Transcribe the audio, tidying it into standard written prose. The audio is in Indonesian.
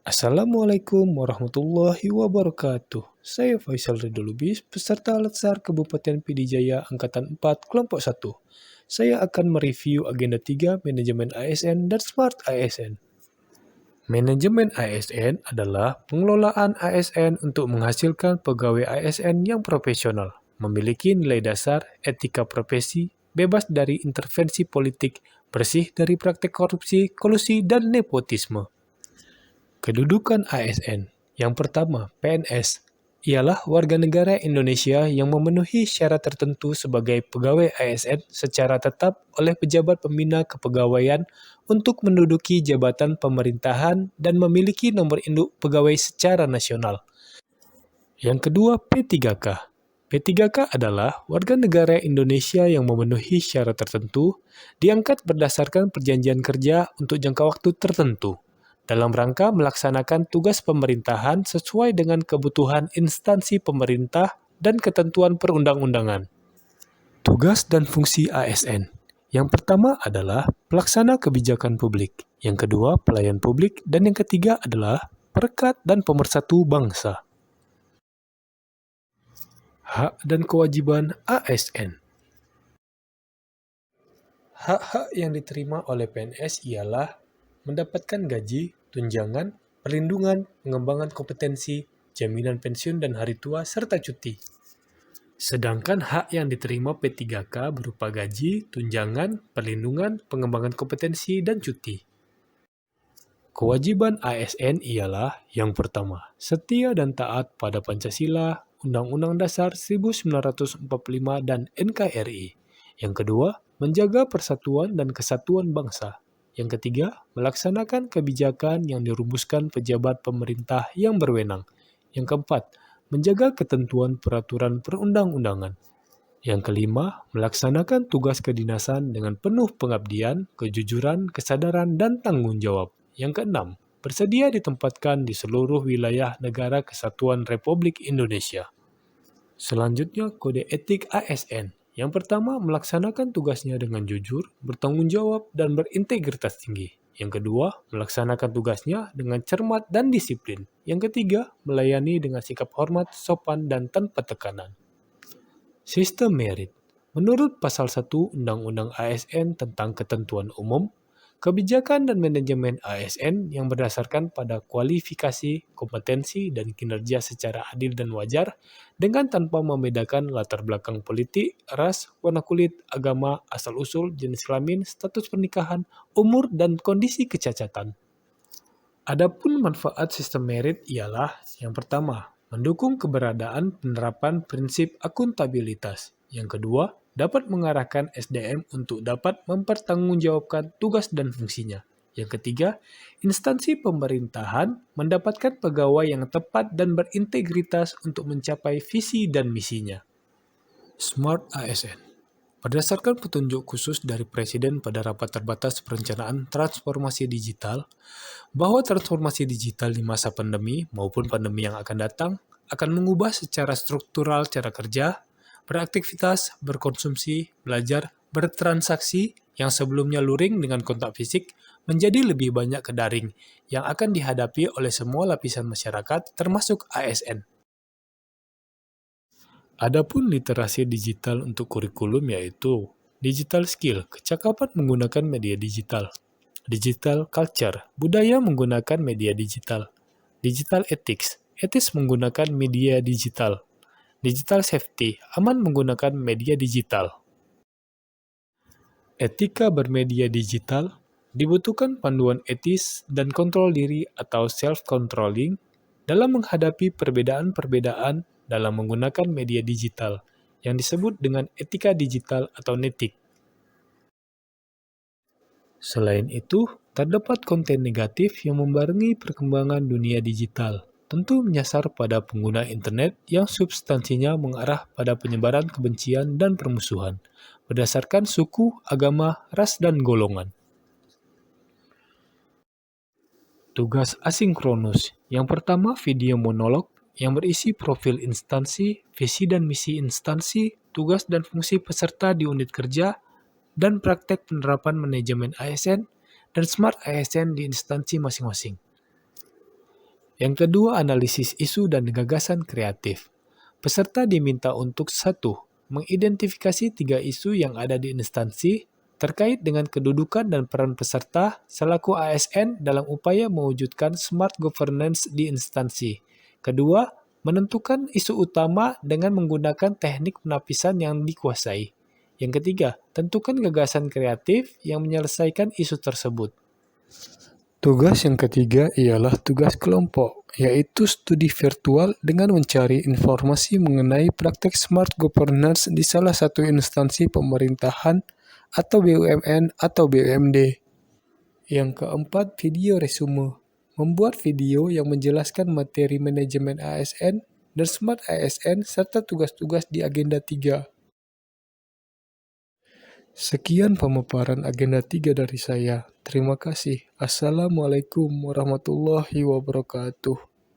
Assalamualaikum warahmatullahi wabarakatuh. Saya Faisal Ridho Lubis, peserta Latsar Kabupaten Pidijaya Angkatan 4 Kelompok 1. Saya akan mereview agenda 3 Manajemen ASN dan Smart ASN. Manajemen ASN adalah pengelolaan ASN untuk menghasilkan pegawai ASN yang profesional, memiliki nilai dasar, etika profesi, bebas dari intervensi politik, bersih dari praktek korupsi, kolusi, dan nepotisme. Kedudukan ASN. Yang pertama, PNS, ialah warga negara Indonesia yang memenuhi syarat tertentu sebagai pegawai ASN secara tetap oleh pejabat pembina kepegawaian untuk menduduki jabatan pemerintahan dan memiliki nomor induk pegawai secara nasional. Yang kedua, P3K. P3K adalah warga negara Indonesia yang memenuhi syarat tertentu, diangkat berdasarkan perjanjian kerja untuk jangka waktu tertentu, dalam rangka melaksanakan tugas pemerintahan sesuai dengan kebutuhan instansi pemerintah dan ketentuan perundang-undangan. Tugas dan fungsi ASN. Yang pertama adalah pelaksana kebijakan publik, yang kedua pelayan publik, dan yang ketiga adalah perekat dan pemersatu bangsa. Hak dan kewajiban ASN. Hak-hak yang diterima oleh PNS ialah mendapatkan gaji, tunjangan, perlindungan, pengembangan kompetensi, jaminan pensiun dan hari tua, serta cuti. Sedangkan hak yang diterima P3K berupa gaji, tunjangan, perlindungan, pengembangan kompetensi, dan cuti. Kewajiban ASN ialah yang pertama, setia dan taat pada Pancasila, Undang-Undang Dasar 1945 dan NKRI. Yang kedua, menjaga persatuan dan kesatuan bangsa. Yang ketiga, melaksanakan kebijakan yang dirumuskan pejabat pemerintah yang berwenang. Yang keempat, menjaga ketentuan peraturan perundang-undangan. Yang kelima, melaksanakan tugas kedinasan dengan penuh pengabdian, kejujuran, kesadaran, dan tanggung jawab. Yang keenam, bersedia ditempatkan di seluruh wilayah negara Kesatuan Republik Indonesia. Selanjutnya, kode etik ASN. Yang pertama, melaksanakan tugasnya dengan jujur, bertanggung jawab, dan berintegritas tinggi. Yang kedua, melaksanakan tugasnya dengan cermat dan disiplin. Yang ketiga, melayani dengan sikap hormat, sopan, dan tanpa tekanan. Sistem merit. Menurut Pasal 1 Undang-Undang ASN tentang ketentuan umum, kebijakan dan manajemen ASN yang berdasarkan pada kualifikasi, kompetensi, dan kinerja secara adil dan wajar, dengan tanpa membedakan latar belakang politik, ras, warna kulit, agama, asal-usul, jenis kelamin, status pernikahan, umur, dan kondisi kecacatan. Adapun manfaat sistem merit ialah yang pertama, mendukung keberadaan penerapan prinsip akuntabilitas. Yang kedua, dapat mengarahkan SDM untuk dapat mempertanggungjawabkan tugas dan fungsinya. Yang ketiga, instansi pemerintahan mendapatkan pegawai yang tepat dan berintegritas untuk mencapai visi dan misinya. Smart ASN. Berdasarkan petunjuk khusus dari Presiden pada rapat terbatas perencanaan transformasi digital, bahwa transformasi digital di masa pandemi maupun pandemi yang akan datang akan mengubah secara struktural cara kerja, beraktivitas, berkonsumsi, belajar, bertransaksi yang sebelumnya luring dengan kontak fisik menjadi lebih banyak ke daring yang akan dihadapi oleh semua lapisan masyarakat termasuk ASN. Adapun literasi digital untuk kurikulum yaitu digital skill, kecakapan menggunakan media digital, digital culture, budaya menggunakan media digital, digital ethics, etis menggunakan media digital, digital safety, aman menggunakan media digital. Etika bermedia digital, dibutuhkan panduan etis dan kontrol diri atau self-controlling dalam menghadapi perbedaan-perbedaan dalam menggunakan media digital, yang disebut dengan etika digital atau netik. Selain itu, terdapat konten negatif yang membarengi perkembangan dunia digital, tentu menyasar pada pengguna internet yang substansinya mengarah pada penyebaran kebencian dan permusuhan, berdasarkan suku, agama, ras, dan golongan. Tugas asinkronus. Yang pertama, video monolog yang berisi profil instansi, visi dan misi instansi, tugas dan fungsi peserta di unit kerja, dan praktek penerapan manajemen ASN dan Smart ASN di instansi masing-masing. Yang kedua, analisis isu dan gagasan kreatif. Peserta diminta untuk 1. Mengidentifikasi 3 isu yang ada di instansi terkait dengan kedudukan dan peran peserta selaku ASN dalam upaya mewujudkan smart governance di instansi. Kedua, menentukan isu utama dengan menggunakan teknik penapisan yang dikuasai. Yang ketiga, tentukan gagasan kreatif yang menyelesaikan isu tersebut. Tugas yang ketiga ialah tugas kelompok, yaitu studi virtual dengan mencari informasi mengenai praktek smart governance di salah satu instansi pemerintahan atau BUMN atau BUMD. Yang keempat, video resume. Membuat video yang menjelaskan materi manajemen ASN dan smart ASN serta tugas-tugas di agenda 3. Sekian pemaparan agenda 3 dari saya. Terima kasih. Assalamualaikum warahmatullahi wabarakatuh.